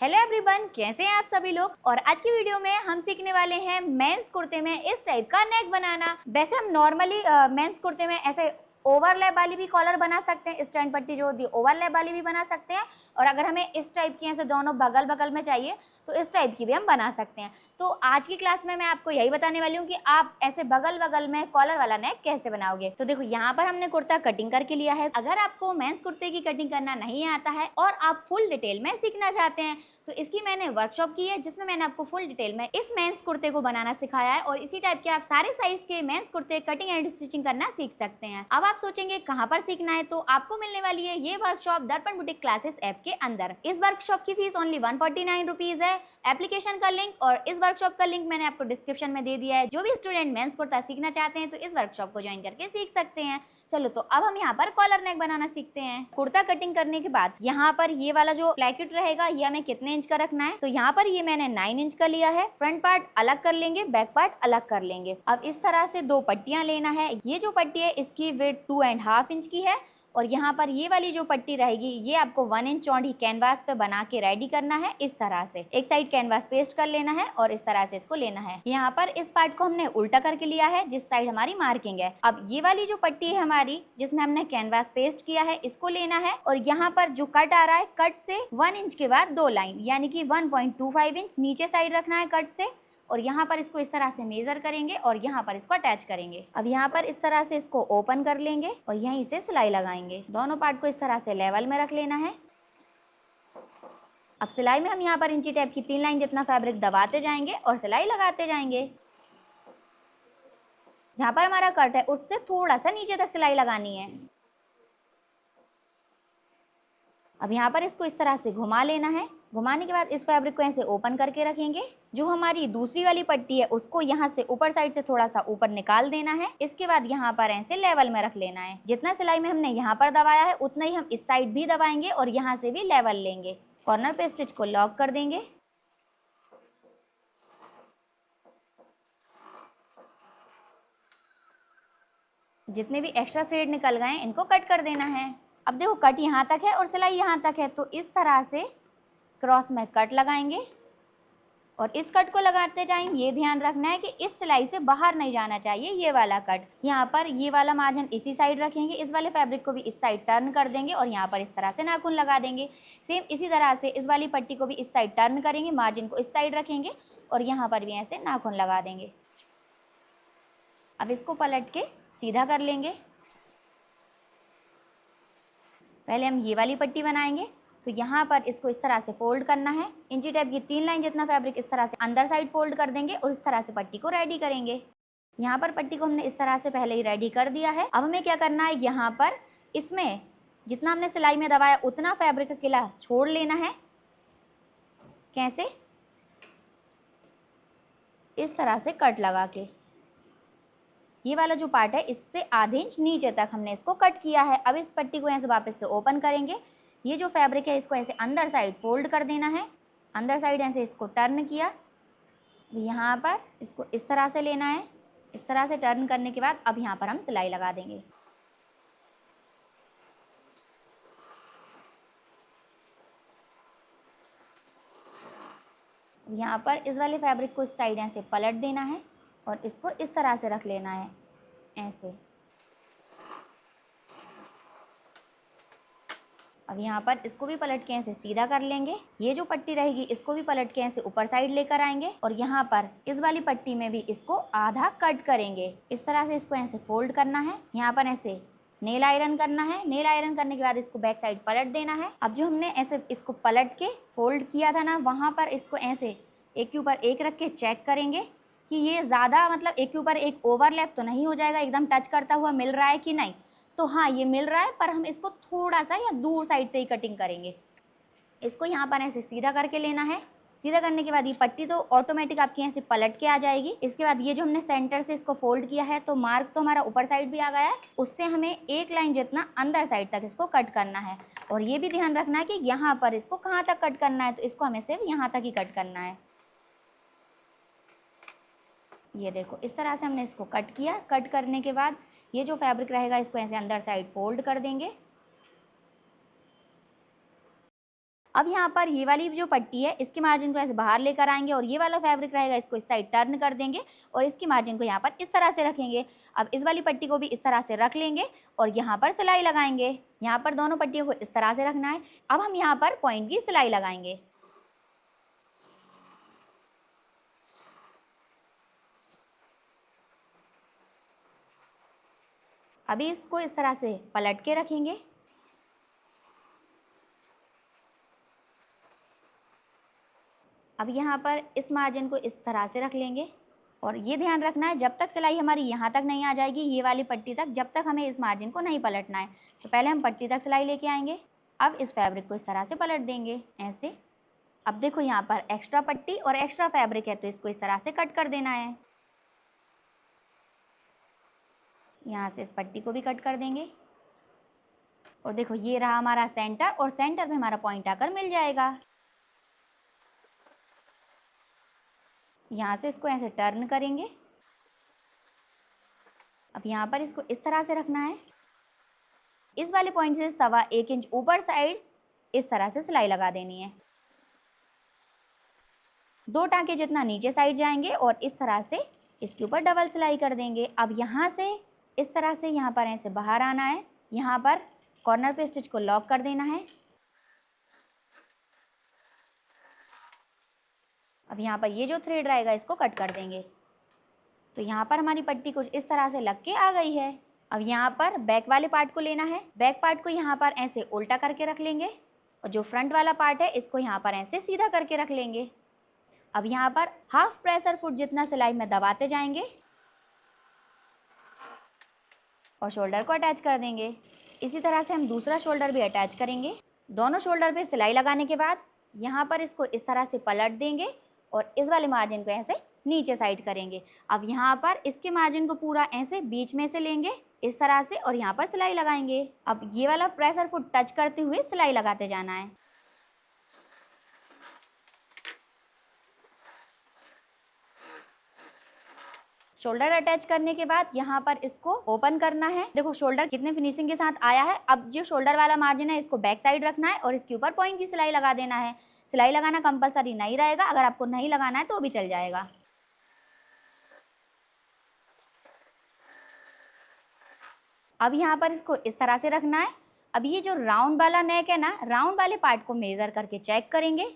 Hello everyone, कैसे हैं आप सभी लोग। और आज की वीडियो में हम सीखने वाले हैं मेंस कुर्ते में इस टाइप का नेक बनाना। वैसे हम नॉर्मली मेंस कुर्ते में ऐसे ओवरलैप वाली भी कॉलर बना सकते हैं, स्टैंड पट्टी जो होती है ओवरलैप वाली भी बना सकते हैं, और अगर हमें इस टाइप की ऐसे दोनों बगल बगल में चाहिए तो इस टाइप की भी हम बना सकते हैं। तो आज की क्लास में मैं आपको यही बताने वाली हूँ कि आप ऐसे बगल बगल में कॉलर वाला नेक कैसे बनाओगे। तो देखो यहाँ पर हमने कुर्ता कटिंग करके लिया है। अगर आपको मेंस कुर्ते की कटिंग करना नहीं आता है और आप फुल डिटेल में सीखना चाहते हैं तो इसकी मैंने वर्कशॉप की है, जिसमें मैंने आपको फुल डिटेल में इस मेंस कुर्ते को बनाना सिखाया है, और इसी टाइप के आप सारे साइज के मेंस कुर्ते कटिंग एंड स्टिचिंग करना सीख सकते हैं। अब आप सोचेंगे कहाँ पर सीखना है, तो आपको मिलने वाली है ये वर्कशॉप दर्पण बुटीक क्लासेस ऐप के अंदर। इस वर्कशॉप की फीस ओनली 149 रुपीज है। एप्लीकेशन का लिंक और इस वर्कशॉप का लिंक मैंने आपको डिस्क्रिप्शन में दे दिया है। जो भी स्टूडेंट मेंस कुर्ता सीखना चाहते हैं तो इस वर्कशॉप को ज्वाइन करके सीख सकते हैं। चलो तो अब हम यहाँ पर कॉलर नेक बनाना सीखते हैं। कुर्ता कटिंग करने के बाद यहाँ पर ये वाला जो प्लैकेट रहेगा ये हमें कितने इंच का रखना है, तो यहाँ पर ये मैंने 9 इंच का लिया है। फ्रंट पार्ट अलग कर लेंगे, बैक पार्ट अलग कर लेंगे। अब इस तरह से दो पट्टियां लेना है। ये जो पट्टी है इसकी विड्थ 2.5 इंच की है, और यहाँ पर ये वाली जो पट्टी रहेगी ये आपको 1 इंच चौड़ी कैनवास पे बना के रेडी करना है। इस तरह से एक साइड कैनवास पेस्ट कर लेना है और इस तरह से इसको लेना है। यहाँ पर इस पार्ट को हमने उल्टा करके लिया है जिस साइड हमारी मार्किंग है। अब ये वाली जो पट्टी है हमारी जिसमें हमने कैनवास पेस्ट किया है इसको लेना है, और यहाँ पर जो कट आ रहा है कट से 1 इंच के बाद 2 लाइन यानी कि 1.25 इंच नीचे साइड रखना है कट से, और यहाँ पर इसको इस तरह से मेजर करेंगे और यहाँ पर इसको अटैच करेंगे। अब यहाँ पर इस तरह से इसको ओपन कर लेंगे और यहीं से सिलाई लगाएंगे। दोनों पार्ट को इस तरह से लेवल में रख लेना है। अब सिलाई में हम यहाँ पर इंची टेप की 3 लाइन जितना फैब्रिक दबाते जाएंगे और सिलाई लगाते जाएंगे। जहाँ पर हमारा कट है उससे थोड़ा सा नीचे तक सिलाई लगानी है। अब यहाँ पर इसको इस तरह से घुमा लेना है। घुमाने के बाद इस फैब्रिक को ऐसे ओपन करके रखेंगे। जो हमारी दूसरी वाली पट्टी है उसको यहाँ से ऊपर साइड से थोड़ा सा ऊपर निकाल देना है। इसके बाद यहाँ पर ऐसे लेवल में रख लेना है। जितना सिलाई में हमने यहाँ पर दबाया है उतना ही हम इस साइड भी दबाएंगे और यहाँ से भी लेवल लेंगे। कॉर्नर पे स्टिच को लॉक कर देंगे। जितने भी एक्स्ट्रा थ्रेड निकल गए इनको कट कर देना है। अब देखो कट यहाँ तक है और सिलाई यहाँ तक है, तो इस तरह से क्रॉस में कट लगाएंगे और इस कट को लगाते जाएंगे। ये ध्यान रखना है कि इस सिलाई से बाहर नहीं जाना चाहिए ये वाला कट। यहाँ पर ये वाला मार्जिन इसी साइड रखेंगे, इस वाले फैब्रिक को भी इस साइड टर्न कर देंगे और यहाँ पर इस तरह से नाखून लगा देंगे। सेम इसी तरह से इस वाली पट्टी को भी इस साइड टर्न करेंगे, मार्जिन को इस साइड रखेंगे और यहाँ पर भी ऐसे नाखून लगा देंगे। अब इसको पलट के सीधा कर लेंगे। पहले हम ये वाली पट्टी बनाएंगे, तो यहाँ पर इसको इस तरह से फोल्ड करना है। इंची टेप की 3 लाइन जितना फैब्रिक इस तरह से अंदर साइड फोल्ड कर देंगे और इस तरह से पट्टी को रेडी करेंगे। यहाँ पर पट्टी को हमने इस तरह से पहले ही रेडी कर दिया है। अब हमें क्या करना है, यहाँ पर इसमें जितना हमने सिलाई में दबाया उतना फैब्रिक का किला छोड़ लेना है। कैसे? इस तरह से कट लगा के ये वाला जो पार्ट है इससे आधे इंच नीचे तक हमने इसको कट किया है। अब इस पट्टी को ऐसे वापस से ओपन करेंगे। ये जो फैब्रिक है इसको ऐसे अंदर साइड फोल्ड कर देना है। अंदर साइड ऐसे इसको टर्न किया, यहाँ पर इसको इस तरह से लेना है। इस तरह से टर्न करने के बाद अब यहाँ पर हम सिलाई लगा देंगे। यहाँ पर इस वाले फैब्रिक को इस साइड ऐसे पलट देना है और इसको इस तरह से रख लेना है ऐसे। अब यहाँ पर इसको भी पलट के ऐसे सीधा कर लेंगे। ये जो पट्टी रहेगी इसको भी पलट के ऐसे ऊपर साइड लेकर आएंगे और यहाँ पर इस वाली पट्टी में भी इसको आधा कट करेंगे। इस तरह से इसको ऐसे फोल्ड करना है। यहाँ पर ऐसे नेल आयरन करना है। नेल आयरन करने के बाद इसको बैक साइड पलट देना है। अब जो हमने ऐसे इसको पलट के फोल्ड किया था ना, वहाँ पर इसको ऐसे एक के ऊपर एक रख के चेक करेंगे कि ये ज़्यादा मतलब एक के ऊपर एक ओवरलैप तो नहीं हो जाएगा, एकदम टच करता हुआ मिल रहा है कि नहीं। तो हाँ ये मिल रहा है, पर हम इसको थोड़ा सा या दूर साइड से ही कटिंग करेंगे। इसको यहाँ पर ऐसे सीधा करके लेना है। सीधा करने के बाद ये पट्टी तो ऑटोमेटिक आपकी ऐसे पलट के आ जाएगी। इसके बाद ये जो हमने सेंटर से इसको फोल्ड किया है तो मार्क तो हमारा ऊपर साइड भी आ गया है, उससे हमें एक लाइन जितना अंदर साइड तक इसको कट करना है। और ये भी ध्यान रखना है कि यहाँ पर इसको कहाँ तक कट करना है, तो इसको हमें सिर्फ यहाँ तक ही कट करना है। ये देखो इस तरह से हमने इसको कट किया। कट करने के बाद ये जो फैब्रिक रहेगा इसको ऐसे अंदर साइड फोल्ड कर देंगे। अब यहाँ पर ये वाली जो पट्टी है इसके मार्जिन को ऐसे बाहर लेकर आएंगे और ये वाला फैब्रिक रहेगा इसको इस साइड टर्न कर देंगे और इसकी मार्जिन को यहाँ पर इस तरह से रखेंगे। अब इस वाली पट्टी को भी इस तरह से रख लेंगे और यहाँ पर सिलाई लगाएंगे। यहाँ पर दोनों पट्टियों को इस तरह से रखना है। अब हम यहाँ पर पॉइंट की सिलाई लगाएंगे। अभी इसको इस तरह से पलट के रखेंगे। अब यहाँ पर इस मार्जिन को इस तरह से रख लेंगे और ये ध्यान रखना है जब तक सिलाई हमारी यहाँ तक नहीं आ जाएगी, ये वाली पट्टी तक, जब तक हमें इस मार्जिन को नहीं पलटना है। तो पहले हम पट्टी तक सिलाई लेके आएंगे। अब इस फैब्रिक को इस तरह से पलट देंगे ऐसे। अब देखो यहाँ पर एक्स्ट्रा पट्टी और एक्स्ट्रा फैब्रिक है तो इसको इस तरह से कट कर देना है। यहाँ से इस पट्टी को भी कट कर देंगे और देखो ये रहा हमारा सेंटर और सेंटर पे हमारा पॉइंट आकर मिल जाएगा। यहाँ से इसको ऐसे टर्न करेंगे। अब यहाँ पर इसको इस तरह से रखना है। इस वाले पॉइंट से 1.25 इंच ऊपर साइड इस तरह से सिलाई लगा देनी है। 2 टाँके जितना नीचे साइड जाएंगे और इस तरह से इसके ऊपर डबल सिलाई कर देंगे। अब यहाँ से इस तरह से यहाँ पर ऐसे बाहर आना है। यहाँ पर कॉर्नर पे स्टिच को लॉक कर देना है। अब यहाँ पर ये जो थ्रेड रहेगा इसको कट कर देंगे। तो यहाँ पर हमारी पट्टी कुछ इस तरह से लग के आ गई है। अब यहाँ पर बैक वाले पार्ट को लेना है। बैक पार्ट को यहाँ पर ऐसे उल्टा करके रख लेंगे और जो फ्रंट वाला पार्ट है इसको यहाँ पर ऐसे सीधा करके रख लेंगे। अब यहाँ पर हाफ प्रेशर फुट जितना सिलाई में दबाते जाएंगे और शोल्डर को अटैच कर देंगे। इसी तरह से हम दूसरा शोल्डर भी अटैच करेंगे। दोनों शोल्डर पे सिलाई लगाने के बाद यहाँ पर इसको इस तरह से पलट देंगे और इस वाले मार्जिन को ऐसे नीचे साइड करेंगे। अब यहाँ पर इसके मार्जिन को पूरा ऐसे बीच में से लेंगे इस तरह से और यहाँ पर सिलाई लगाएंगे। अब ये वाला प्रेशर फुट टच करते हुए सिलाई लगाते जाना है। शोल्डर अटैच करने के बाद यहाँ पर इसको ओपन करना है। देखो शोल्डर कितने फिनिशिंग के साथ आया है। अब जो शोल्डर वाला मार्जिन है इसको बैक साइड रखना है और इसके ऊपर पॉइंट की सिलाई लगा देना है। सिलाई लगाना कंपलसरी नहीं रहेगा, अगर आपको नहीं लगाना है तो भी चल जाएगा। अब यहाँ पर इसको इस तरह से रखना है। अब ये जो राउंड वाला नेक है ना, राउंड वाले पार्ट को मेजर करके चेक करेंगे।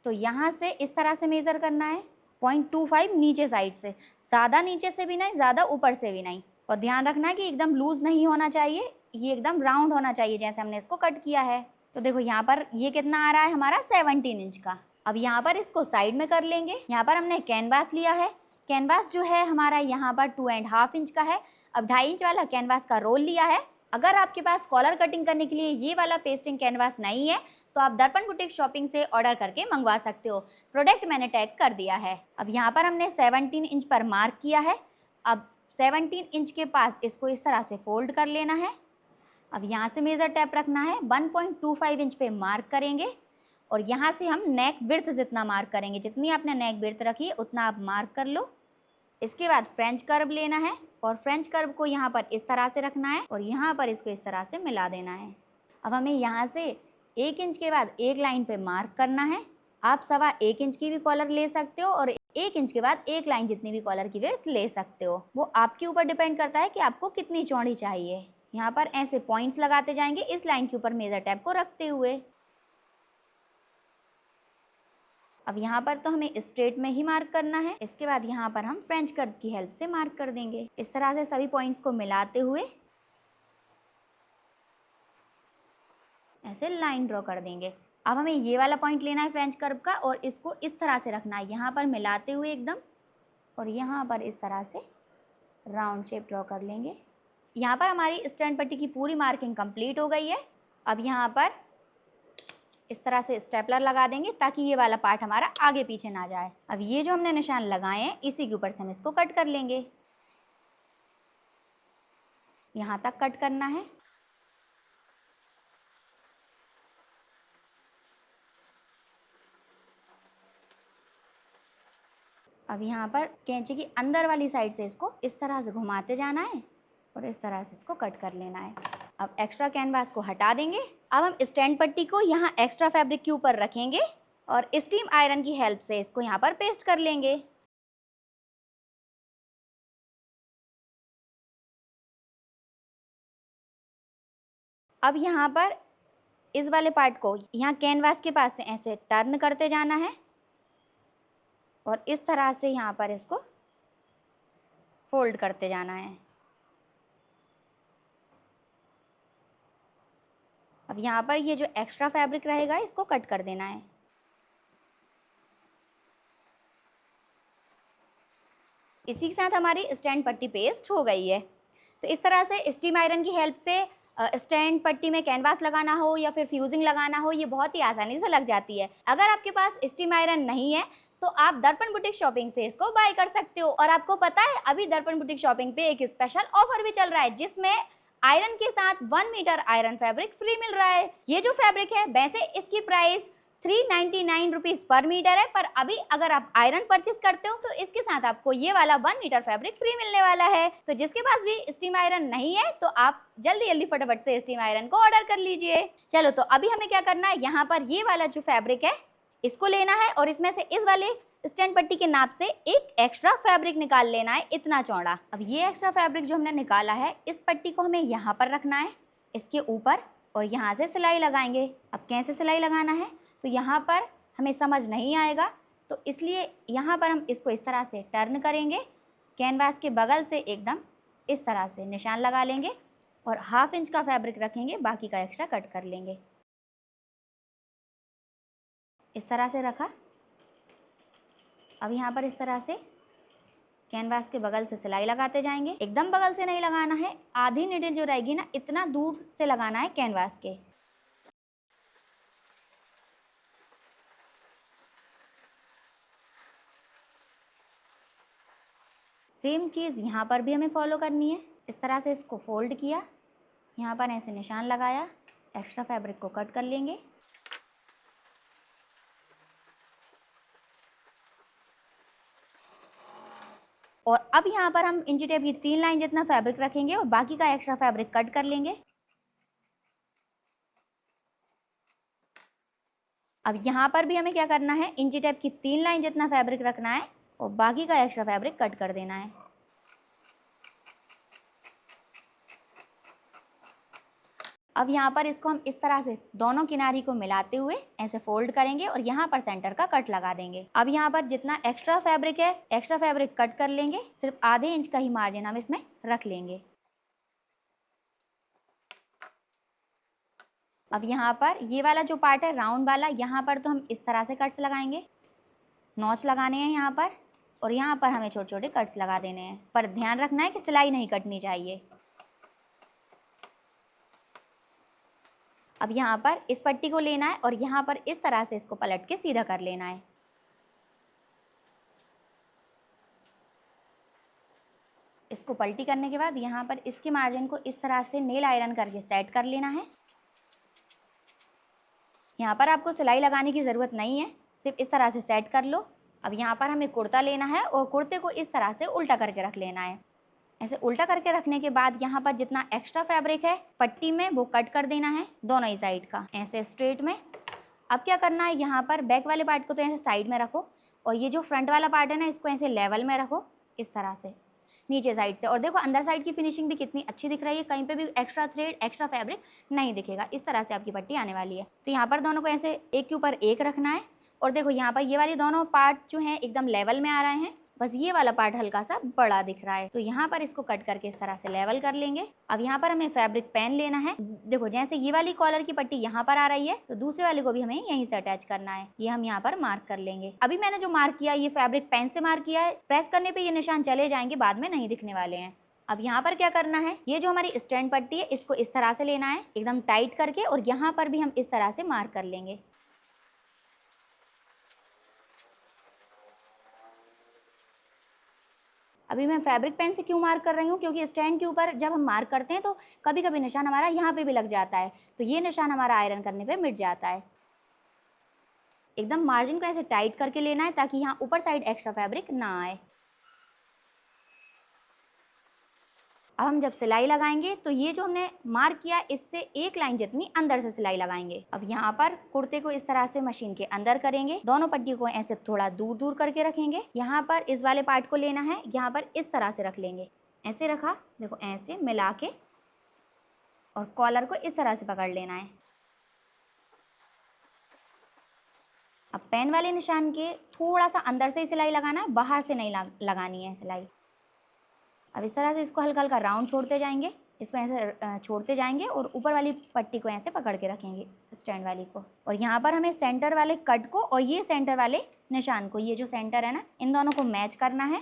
तो यहाँ से इस तरह से मेजर करना है 0.25 नीचे साइड से, ज़्यादा नीचे से भी नहीं, ज़्यादा ऊपर से भी नहीं। और ध्यान रखना है कि एकदम लूज नहीं होना चाहिए, ये एकदम राउंड होना चाहिए जैसे हमने इसको कट किया है। तो देखो यहाँ पर ये कितना आ रहा है हमारा 17 इंच का। अब यहाँ पर इसको साइड में कर लेंगे। यहाँ पर हमने कैनवास लिया है। कैनवास जो है हमारा यहाँ पर 2.5 इंच का है। अब 2.5 इंच वाला कैनवास का रोल लिया है। अगर आपके पास कॉलर कटिंग करने के लिए ये वाला पेस्टिंग कैनवास नहीं है तो आप दर्पण बुटीक शॉपिंग से ऑर्डर करके मंगवा सकते हो। प्रोडक्ट मैंने टैग कर दिया है। अब यहाँ पर हमने 17 इंच पर मार्क किया है। अब 17 इंच के पास इसको इस तरह से फोल्ड कर लेना है। अब यहाँ से मेजर टेप रखना है, 1.25 इंच पे मार्क करेंगे और यहाँ से हम नेक विड्थ जितना मार्क करेंगे। जितनी आपने नेक विड्थ रखी है उतना आप मार्क कर लो। इसके बाद फ्रेंच कर्व लेना है और फ्रेंच कर्व को यहाँ पर इस तरह से रखना है और यहाँ पर इसको इस तरह से मिला देना है। अब हमें यहाँ से 1 इंच के बाद एक लाइन पे मार्क करना है। आप 1.25 इंच की भी कॉलर ले सकते हो और 1 इंच के बाद एक लाइन जितनी भी कॉलर की विड्थ ले सकते हो। वो आपके ऊपर डिपेंड करता है कि आपको कितनी चौड़ी चाहिए। यहाँ पर ऐसे पॉइंट्स लगाते जाएंगे इस लाइन के ऊपर मेजर टेप को रखते हुए। अब यहाँ पर तो हमें स्ट्रेट में ही मार्क करना है। इसके बाद यहाँ पर हम फ्रेंच कर्व की हेल्प से मार्क कर देंगे। इस तरह से सभी पॉइंट्स को मिलाते हुए ऐसे लाइन ड्रॉ कर देंगे। अब हमें ये वाला पॉइंट लेना है फ्रेंच कर्व का और इसको इस तरह से रखना है, यहाँ पर मिलाते हुए एकदम, और यहाँ पर इस तरह से राउंड शेप ड्रॉ कर लेंगे। यहाँ पर हमारी स्टैंड पट्टी की पूरी मार्किंग कंप्लीट हो गई है। अब यहाँ पर इस तरह से स्टेपलर लगा देंगे ताकि ये वाला पार्ट हमारा आगे पीछे ना जाए। अब ये जो हमने निशान लगाए हैं इसी के ऊपर से हम इसको कट कर लेंगे। यहाँ तक कट करना है। अब यहाँ पर कैंची की अंदर वाली साइड से इसको इस तरह से घुमाते जाना है और इस तरह से इसको कट कर लेना है। अब एक्स्ट्रा कैनवास को हटा देंगे अब हम स्टैंड पट्टी को यहाँ एक्स्ट्रा फैब्रिक के ऊपर रखेंगे और स्टीम आयरन की हेल्प से इसको यहाँ पर पेस्ट कर लेंगे। अब यहाँ पर इस वाले पार्ट को यहाँ कैनवास के पास से ऐसे टर्न करते जाना है और इस तरह से यहाँ पर इसको फोल्ड करते जाना है। अब यहाँ पर ये जो एक्स्ट्रा फैब्रिक रहेगा इसको कट कर देना है। इसी के साथ हमारी स्टैंड पट्टी पेस्ट हो गई है। तो इस तरह से स्टीम आयरन की हेल्प से स्टैंड पट्टी में कैनवास लगाना हो या फिर फ्यूजिंग लगाना हो, ये बहुत ही आसानी से लग जाती है। अगर आपके पास स्टीम आयरन नहीं है तो आप दर्पण बुटीक शॉपिंग से इसको बाय कर सकते हो। और आपको पता है अभी दर्पण बुटीक शॉपिंग पे एक स्पेशल ऑफर भी चल रहा है जिसमें आयरन के साथ 1 मीटर आयरन फैब्रिक फ्री मिल रहा है। ये जो फैब्रिक है वैसे इसकी प्राइस 399 रुपीज पर मीटर है, पर अभी अगर आप आयरन परचेस करते हो तो इसके साथ आपको ये वाला 1 मीटर फैब्रिक फ्री मिलने वाला है। तो जिसके पास भी स्टीम आयरन नहीं है तो आप जल्दी जल्दी फटाफट से स्टीम आयरन को ऑर्डर कर लीजिए। चलो तो अभी हमें क्या करना है, यहाँ पर ये वाला जो फैब्रिक है इसको लेना है और इसमें से इस वाले स्टैंड पट्टी के नाप से एक एक्स्ट्रा फैब्रिक निकाल लेना है, इतना चौड़ा। अब ये एक्स्ट्रा फैब्रिक जो हमने निकाला है इस पट्टी को हमें यहाँ पर रखना है इसके ऊपर और यहाँ से सिलाई लगाएंगे। अब कैसे सिलाई लगाना है तो यहाँ पर हमें समझ नहीं आएगा, तो इसलिए यहाँ पर हम इसको इस तरह से टर्न करेंगे, कैनवास के बगल से एकदम इस तरह से निशान लगा लेंगे और 1/2 इंच का फैब्रिक रखेंगे, बाकी का एक्स्ट्रा कट कर लेंगे। इस तरह से रखा। अब यहाँ पर इस तरह से कैनवास के बगल से सिलाई लगाते जाएंगे। एकदम बगल से नहीं लगाना है, आधी नीडल जो रहेगी ना इतना दूर से लगाना है कैनवास के। सेम चीज़ यहाँ पर भी हमें फॉलो करनी है। इस तरह से इसको फोल्ड किया, यहाँ पर ऐसे निशान लगाया, एक्स्ट्रा फैब्रिक को कट कर लेंगे। और अब यहाँ पर हम इंची टेप की 3 लाइन जितना फैब्रिक रखेंगे और बाकी का एक्स्ट्रा फैब्रिक कट कर लेंगे। अब यहाँ पर भी हमें क्या करना है, इंची टेप की 3 लाइन जितना फैब्रिक रखना है और बाकी का एक्स्ट्रा फैब्रिक कट कर देना है। अब यहाँ पर इसको हम इस तरह से दोनों किनारी को मिलाते हुए ऐसे फोल्ड करेंगे और यहाँ पर सेंटर का कट लगा देंगे। अब यहाँ पर जितना एक्स्ट्रा फैब्रिक है एक्स्ट्रा फैब्रिक कट कर लेंगे, सिर्फ आधे इंच का ही मार्जिन हम इसमें रख लेंगे। अब यहाँ पर ये वाला जो पार्ट है राउंड वाला, यहाँ पर तो हम इस तरह से कट्स लगाएंगे, नॉच लगाने हैं यहाँ पर और यहाँ पर हमें छोटे छोटे कट्स लगा देने हैं, पर ध्यान रखना है कि सिलाई नहीं कटनी चाहिए। अब यहाँ पर इस पट्टी को लेना है और यहाँ पर इस तरह से इसको पलट के सीधा कर लेना है। इसको पलटी करने के बाद यहाँ पर इसके मार्जिन को इस तरह से नेल आयरन करके सेट कर लेना है। यहाँ पर आपको सिलाई लगाने की ज़रूरत नहीं है, सिर्फ इस तरह से सेट कर लो। अब यहाँ पर हमें कुर्ता लेना है और कुर्ते को इस तरह से उल्टा करके रख लेना है। ऐसे उल्टा करके रखने के बाद यहाँ पर जितना एक्स्ट्रा फैब्रिक है पट्टी में वो कट कर देना है दोनों ही साइड का, ऐसे स्ट्रेट में। अब क्या करना है, यहाँ पर बैक वाले पार्ट को तो ऐसे साइड में रखो और ये जो फ्रंट वाला पार्ट है ना इसको ऐसे लेवल में रखो इस तरह से नीचे साइड से। और देखो अंदर साइड की फिनिशिंग भी कितनी अच्छी दिख रही है, कहीं पे भी एक्स्ट्रा थ्रेड एक्स्ट्रा फैब्रिक नहीं दिखेगा। इस तरह से आपकी पट्टी आने वाली है। तो यहाँ पर दोनों को ऐसे एक के ऊपर एक रखना है और देखो यहाँ पर ये वाली दोनों पार्ट जो हैं एकदम लेवल में आ रहे हैं, बस ये वाला पार्ट हल्का सा बड़ा दिख रहा है। तो यहाँ पर इसको कट करके इस तरह से लेवल कर लेंगे। अब यहाँ पर हमें फैब्रिक पेन लेना है। देखो जैसे ये वाली कॉलर की पट्टी यहाँ पर आ रही है तो दूसरे वाले को भी हमें यहीं से अटैच करना है। ये हम यहाँ पर मार्क कर लेंगे। अभी मैंने जो मार्क किया ये फैब्रिक पेन से मार्क किया है, प्रेस करने पे ये निशान चले जाएंगे, बाद में नहीं दिखने वाले हैं। अब यहाँ पर क्या करना है, ये जो हमारी स्टैंड पट्टी है इसको इस तरह से लेना है एकदम टाइट करके और यहाँ पर भी हम इस तरह से मार्क कर लेंगे। अभी मैं फैब्रिक पेन से क्यों मार्क कर रही हूँ, क्योंकि स्टैंड के ऊपर जब हम मार्क करते हैं तो कभी कभी निशान हमारा यहाँ पे भी लग जाता है, तो ये निशान हमारा आयरन करने पे मिट जाता है। एकदम मार्जिन को ऐसे टाइट करके लेना है ताकि यहाँ ऊपर साइड एक्स्ट्रा फैब्रिक ना आए। अब हम जब सिलाई लगाएंगे तो ये जो हमने मार्क किया इससे एक लाइन जितनी अंदर से सिलाई लगाएंगे। अब यहाँ पर कुर्ते को इस तरह से मशीन के अंदर करेंगे, दोनों पट्टी को ऐसे थोड़ा दूर दूर करके रखेंगे। यहाँ पर इस वाले पार्ट को लेना है, यहाँ पर इस तरह से रख लेंगे, ऐसे रखा, देखो ऐसे मिला के, और कॉलर को इस तरह से पकड़ लेना है। अब पेन वाले निशान के थोड़ा सा अंदर से ही सिलाई लगाना है, बाहर से नहीं लगानी है सिलाई। अब इस तरह से इसको हल्का हल्का राउंड छोड़ते जाएंगे, इसको ऐसे छोड़ते जाएंगे और ऊपर वाली पट्टी को ऐसे पकड़ के रखेंगे स्टैंड वाली को। और यहाँ पर हमें सेंटर वाले कट को और ये सेंटर वाले निशान को, ये जो सेंटर है ना, इन दोनों को मैच करना है।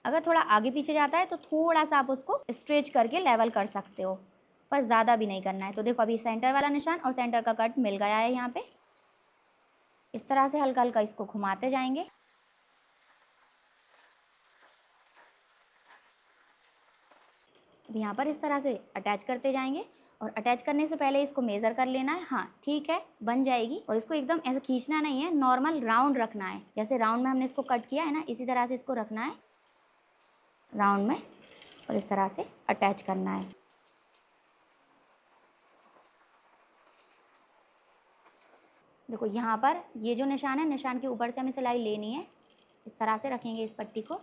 अगर थोड़ा आगे पीछे जाता है तो थोड़ा सा आप उसको स्ट्रेच करके लेवल कर सकते हो, पर ज़्यादा भी नहीं करना है। तो देखो अभी सेंटर वाला निशान और सेंटर का कट मिल गया है। यहाँ पे इस तरह से हल्का हल्का इसको घुमाते जाएंगे। अब यहाँ पर इस तरह से अटैच करते जाएंगे, और अटैच करने से पहले इसको मेज़र कर लेना है। हाँ ठीक है, बन जाएगी। और इसको एकदम ऐसे खींचना नहीं है, नॉर्मल राउंड रखना है। जैसे राउंड में हमने इसको कट किया है ना, इसी तरह से इसको रखना है राउंड में, और इस तरह से अटैच करना है। देखो यहाँ पर ये जो निशान है, निशान के ऊपर से हमें सिलाई लेनी है। इस तरह से रखेंगे इस पट्टी को।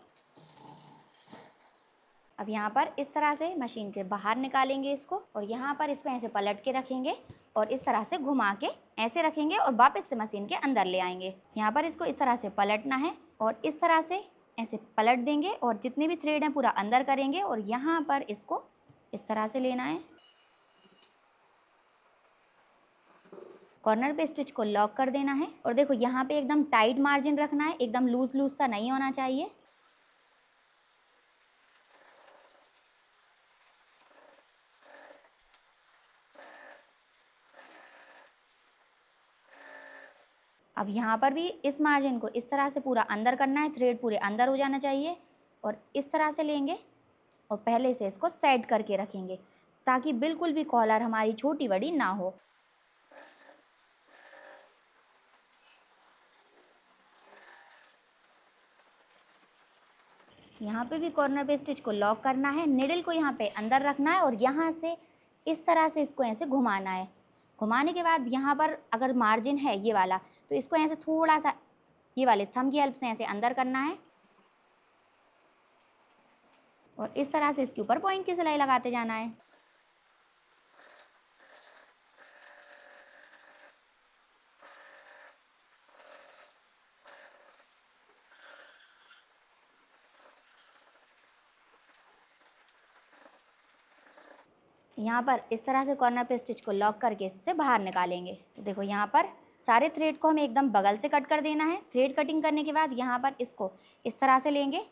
अब यहाँ पर इस तरह से मशीन के बाहर निकालेंगे इसको, और यहाँ पर इसको ऐसे पलट के रखेंगे और इस तरह से घुमा के ऐसे रखेंगे और वापस से मशीन के अंदर ले आएंगे। यहाँ पर इसको इस तरह से पलटना है और इस तरह से ऐसे पलट देंगे, और जितने भी थ्रेड हैं पूरा अंदर करेंगे, और यहाँ पर इसको इस तरह से लेना है। कॉर्नर पे स्टिच को लॉक कर देना है, और देखो यहाँ पे एकदम टाइट मार्जिन रखना है, एकदम लूज लूज सा नहीं होना चाहिए। अब यहाँ पर भी इस मार्जिन को इस तरह से पूरा अंदर करना है, थ्रेड पूरे अंदर हो जाना चाहिए, और इस तरह से लेंगे और पहले से इसको सेट करके रखेंगे ताकि बिल्कुल भी कॉलर हमारी छोटी बड़ी ना हो। यहाँ पे भी कॉर्नर पे स्टिच को लॉक करना है, निडल को यहाँ पे अंदर रखना है, और यहाँ से इस तरह से इसको ऐसे घुमाना है। घुमाने के बाद यहाँ पर अगर मार्जिन है ये वाला, तो इसको ऐसे थोड़ा सा ये वाले थंब की हेल्प से ऐसे अंदर करना है, और इस तरह से इसके ऊपर पॉइंट की सिलाई लगाते जाना है। यहाँ पर इस तरह से कॉर्नर पे स्टिच को लॉक करके इससे बाहर निकालेंगे। तो देखो यहाँ पर सारे थ्रेड को हमें एकदम बगल से कट कर देना है। थ्रेड कटिंग करने के बाद यहाँ पर इसको इस तरह से लेंगे,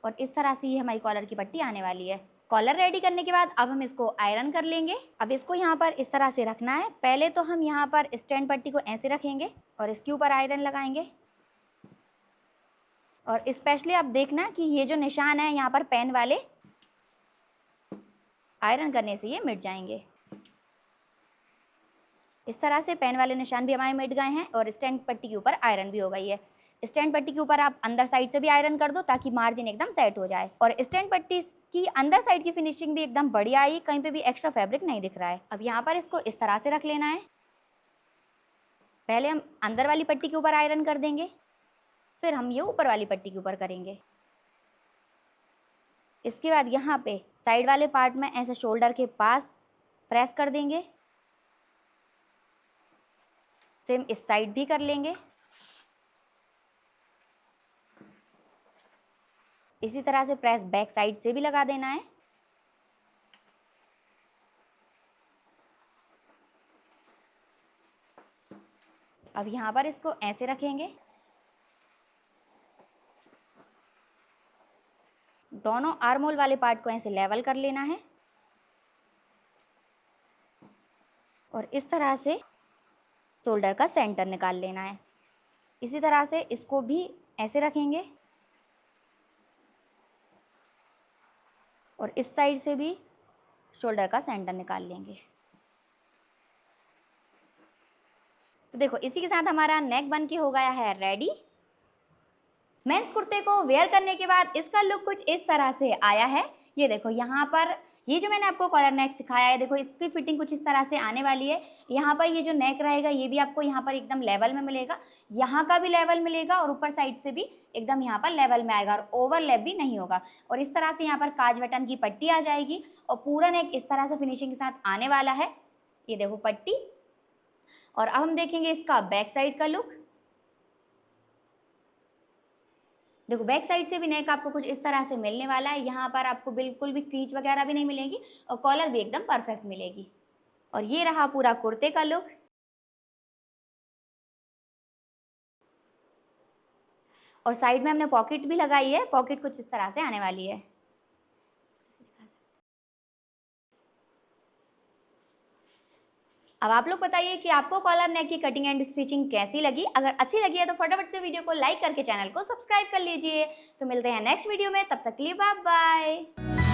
और इस तरह से ये हमारी कॉलर की पट्टी आने वाली है। कॉलर रेडी करने के बाद अब हम इसको आयरन कर लेंगे। अब इसको यहाँ पर इस तरह से रखना है। पहले तो हम यहाँ पर स्टैंड पट्टी को ऐसे रखेंगे और इसके ऊपर आयरन लगाएंगे, और स्पेशली आप देखना कि ये जो निशान है यहाँ पर पेन वाले, आयरन करने से ये मिट जाएंगे। इस तरह से पेन वाले निशान भी हमारे मिट गए हैं, और स्टैंड पट्टी के ऊपर आयरन भी हो गई है। स्टैंड पट्टी के ऊपर आप अंदर साइड से भी आयरन कर दो ताकि मार्जिन एकदम सेट हो जाए, और स्टैंड पट्टी की अंदर साइड की फिनिशिंग भी एकदम बढ़िया आई, कहीं पे भी एक्स्ट्रा फैब्रिक नहीं दिख रहा है। अब यहाँ पर इसको इस तरह से रख लेना है। पहले हम अंदर वाली पट्टी के ऊपर आयरन कर देंगे, फिर हम ये ऊपर वाली पट्टी के ऊपर करेंगे। इसके बाद यहाँ पे साइड वाले पार्ट में ऐसे शोल्डर के पास प्रेस कर देंगे। सेम इस साइड भी कर लेंगे। इसी तरह से प्रेस बैक साइड से भी लगा देना है। अब यहाँ पर इसको ऐसे रखेंगे, दोनों आर्महोल वाले पार्ट को ऐसे लेवल कर लेना है, और इस तरह से शोल्डर का सेंटर निकाल लेना है। इसी तरह से इसको भी ऐसे रखेंगे, और इस साइड से भी शोल्डर का सेंटर निकाल लेंगे। तो देखो इसी के साथ हमारा नेक बन के हो गया है रेडी। मेंस कुर्ते को वेयर करने के बाद इसका लुक कुछ इस तरह से आया है। ये देखो यहाँ पर ये जो मैंने आपको कॉलर नेक सिखाया है, देखो इसकी फिटिंग कुछ इस तरह से आने वाली है। यहाँ पर ये जो नेक रहेगा ये भी आपको यहाँ पर एकदम लेवल में मिलेगा, यहाँ का भी लेवल मिलेगा और ऊपर साइड से भी एकदम यहाँ पर लेवल में आएगा और ओवरलैप भी नहीं होगा। और इस तरह से यहाँ पर काज बटन की पट्टी आ जाएगी और पूरा नेक इस तरह से फिनिशिंग के साथ आने वाला है। ये देखो पट्टी। और अब हम देखेंगे इसका बैक साइड का लुक। देखो बैक साइड से भी नेक आपको कुछ इस तरह से मिलने वाला है। यहाँ पर आपको बिल्कुल भी क्रीच वगैरह भी नहीं मिलेगी और कॉलर भी एकदम परफेक्ट मिलेगी। और ये रहा पूरा कुर्ते का लुक। और साइड में हमने पॉकेट भी लगाई है, पॉकेट कुछ इस तरह से आने वाली है। अब आप लोग बताइए कि आपको कॉलर नेक की कटिंग एंड स्टिचिंग कैसी लगी। अगर अच्छी लगी है तो फटाफट से वीडियो को लाइक करके चैनल को सब्सक्राइब कर लीजिए। तो मिलते हैं नेक्स्ट वीडियो में, तब तक के लिए बाय बाय।